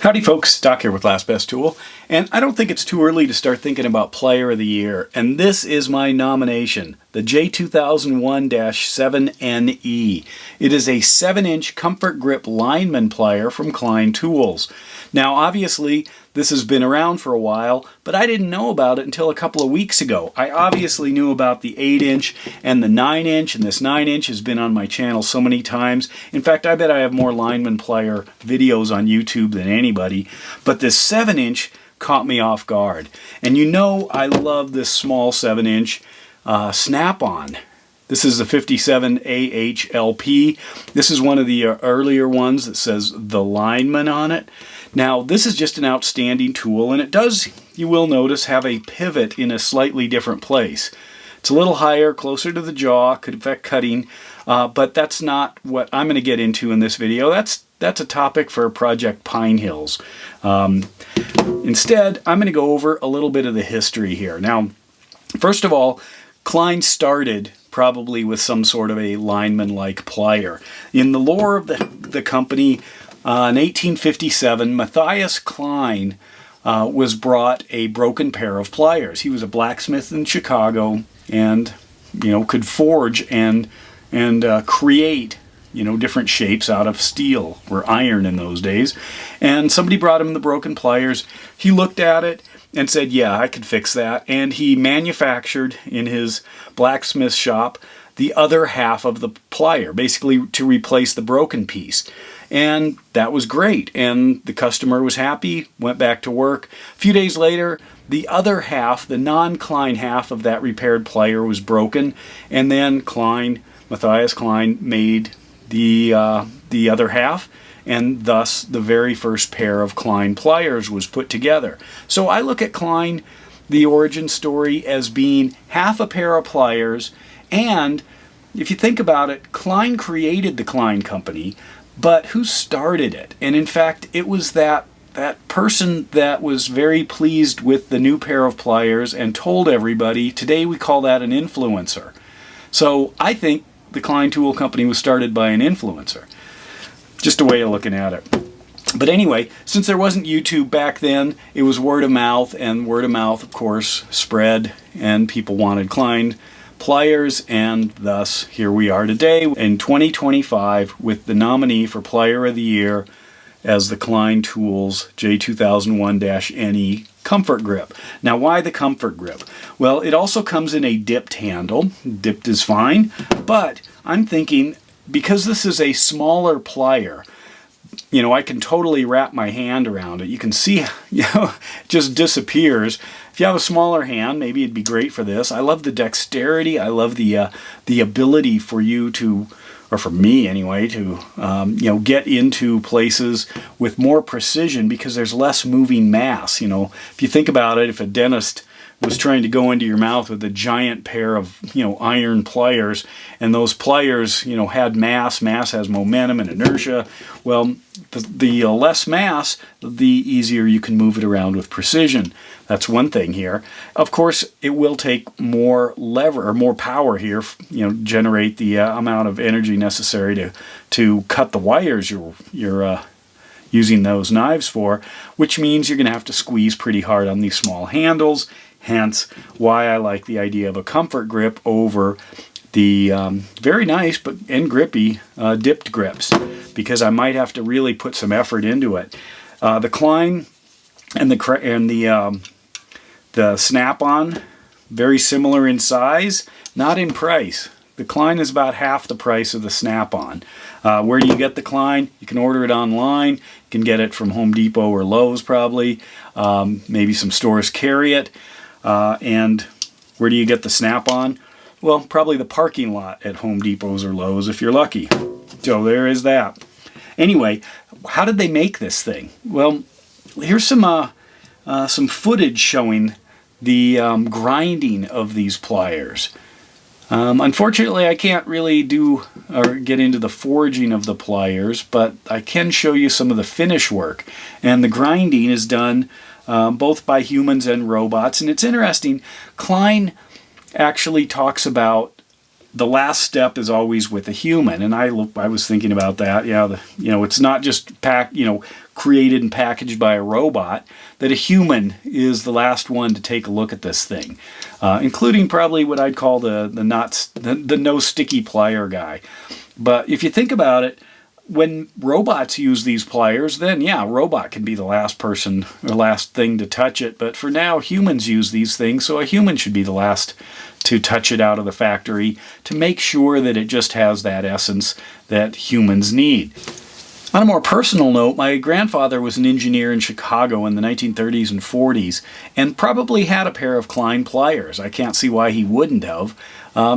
Howdy folks, Doc here with Last Best Tool, and I don't think it's too early to start thinking about Plier of the Year, and this is my nomination, the J2001-7NE. It is a 7-inch comfort grip lineman plier from Klein tools. Now obviously this has been around for a while, but I didn't know about it until a couple of weeks ago. I obviously knew about the 8-inch and the 9-inch, and this 9-inch has been on my channel so many times. In fact, I bet I have more lineman plier videos on YouTube than anybody, but this 7-inch caught me off guard. And you know I love this small 7-inch snap-on. This is the 57 AHLP. This is one of the earlier ones that says the Lineman on it. Now this is just an outstanding tool, and it does, you will notice, have a pivot in a slightly different place. It's a little higher, closer to the jaw, could affect cutting, but that's not what I'm going to get into in this video. That's a topic for Project Pine Hills. Instead, I'm going to go over a little bit of the history here. Now, first of all, Klein started probably with some sort of a lineman-like plier. In the lore of the company, in 1857, Matthias Klein was brought a broken pair of pliers. He was a blacksmith in Chicago, and could forge and create different shapes out of steel or iron in those days. And somebody brought him the broken pliers. He looked at it and said, yeah, I could fix that. And he manufactured in his blacksmith shop the other half of the plier, basically to replace the broken piece. And that was great. And the customer was happy, went back to work. A few days later, the other half, the non-Klein half of that repaired plier was broken. And then Matthias Klein made the other half, and thus the very first pair of Klein pliers was put together. So I look at Klein, the origin story, as being half a pair of pliers, and if you think about it, Klein created the Klein company, but who started it? And in fact, it was that person that was very pleased with the new pair of pliers and told everybody. Today we call that an influencer. So I think the Klein Tool Company was started by an influencer. Just a way of looking at it. But anyway, since there wasn't YouTube back then, it was word of mouth, and word of mouth, of course, spread, and people wanted Klein pliers, and thus here we are today in 2025 with the nominee for Plier of the Year as the Klein Tools J2001-NE Comfort Grip. Now, why the Comfort Grip? Well, it also comes in a dipped handle. Dipped is fine, but I'm thinking because this is a smaller plier, I can totally wrap my hand around it. You can see, it just disappears. If you have a smaller hand, maybe it'd be great for this. I love the dexterity. I love the ability for you to, or for me anyway, to get into places with more precision because there's less moving mass. If you think about it, if a dentist was trying to go into your mouth with a giant pair of iron pliers, and those pliers had mass has momentum and inertia. Well, the less mass, the easier you can move it around with precision. That's one thing here. Of course, it will take more lever or more power here, generate the amount of energy necessary to cut the wires you're using those knives for, which means you're going to have to squeeze pretty hard on these small handles. Hence why I like the idea of a comfort grip over the very nice and grippy dipped grips, because I might have to really put some effort into it. The Klein and the snap-on, very similar in size, not in price. The Klein is about half the price of the snap-on. Where do you get the Klein? You can order it online. You can get it from Home Depot or Lowe's probably. Maybe some stores carry it. And where do you get the snap-on? Well, probably the parking lot at Home Depots or Lowe's if you're lucky. So there is that. Anyway, how did they make this thing? Well, here's some footage showing the grinding of these pliers. Unfortunately, I can't really do or get into the forging of the pliers, but I can show you some of the finish work. And the grinding is done both by humans and robots. And it's interesting, Klein actually talks about the last step is always with a human, and I was thinking about that. Yeah, it's not just created and packaged by a robot, that a human is the last one to take a look at this thing, including probably what I'd call the no sticky plier guy. But if you think about it, when robots use these pliers, then yeah, robot can be the last person or last thing to touch it. But for now, humans use these things, so a human should be the last to touch it out of the factory to make sure that it just has that essence that humans need. On a more personal note, my grandfather was an engineer in Chicago in the 1930s and 40s and probably had a pair of Klein pliers. I can't see why he wouldn't have.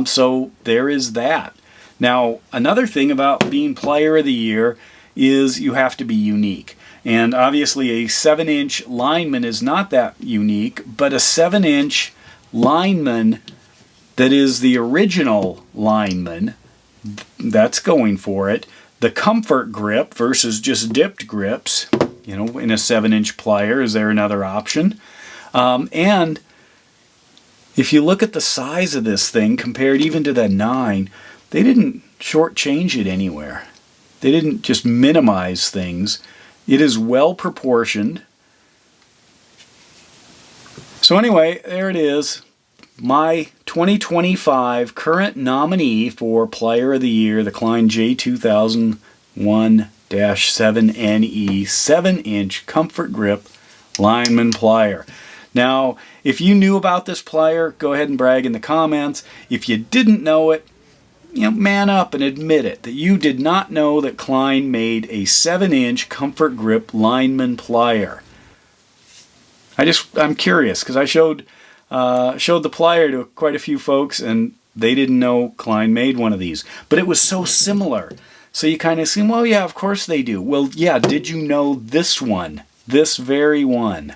So there is that. Now, another thing about being Plier of the Year is you have to be unique. And obviously a 7-inch lineman is not that unique, but a 7-inch lineman that is the original lineman, that's going for it. The comfort grip versus just dipped grips, you know, in a 7-inch plier, is there another option? And if you look at the size of this thing compared even to the 9, they didn't shortchange it anywhere. They didn't just minimize things. It is well proportioned. So anyway, there it is. My 2025 current nominee for Plier of the Year, the Klein J2001-7NE 7-inch comfort grip lineman plier. Now, if you knew about this plier, go ahead and brag in the comments. If you didn't know it, you know, man up and admit it, that you did not know that Klein made a 7-inch comfort grip lineman plier. I'm curious, because I showed the plier to quite a few folks and they didn't know Klein made one of these. But it was so similar. So you kind of see, well, yeah, of course they do. Well, yeah, did you know this one, this very one,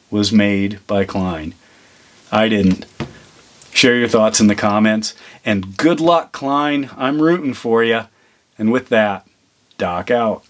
was made by Klein? I didn't. Share your thoughts in the comments. And good luck, Klein. I'm rooting for you. And with that, Doc out.